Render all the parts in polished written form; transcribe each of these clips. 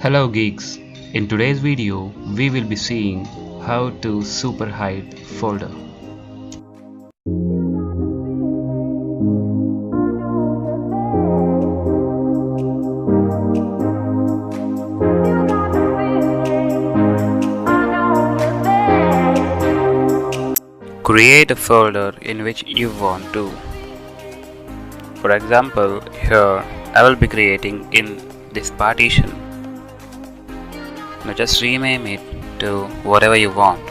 Hello geeks, in today's video we will be seeing how to super hide folder. Create a folder in which you want to. For example, here I will be creating in this partition. Now just rename it to whatever you want.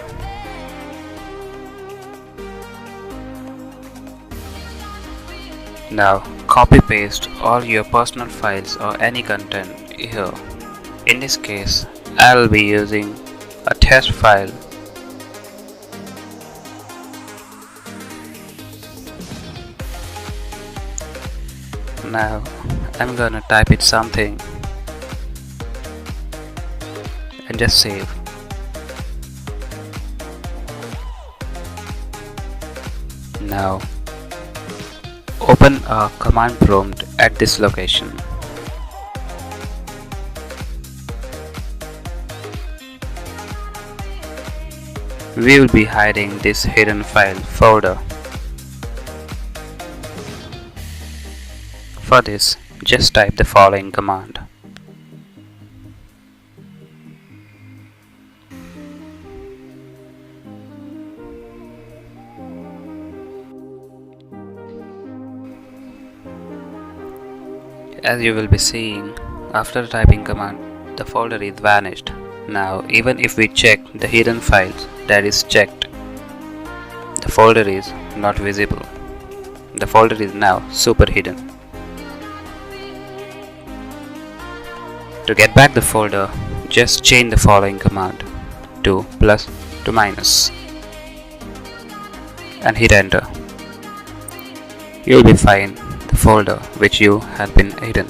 Now copy paste all your personal files or any content here. In this case, I will be using a test file. Now I'm gonna type it something and just save. Now open a command prompt at this location. We will be hiding this hidden file folder. For this, just type the following command. As you will be seeing, after typing command, the folder is vanished. Now, even if we check the hidden files, that is checked, the folder is not visible. The folder is now super hidden. To get back the folder, just change the following command to plus to minus and hit enter. You will be find the folder which you had been hidden.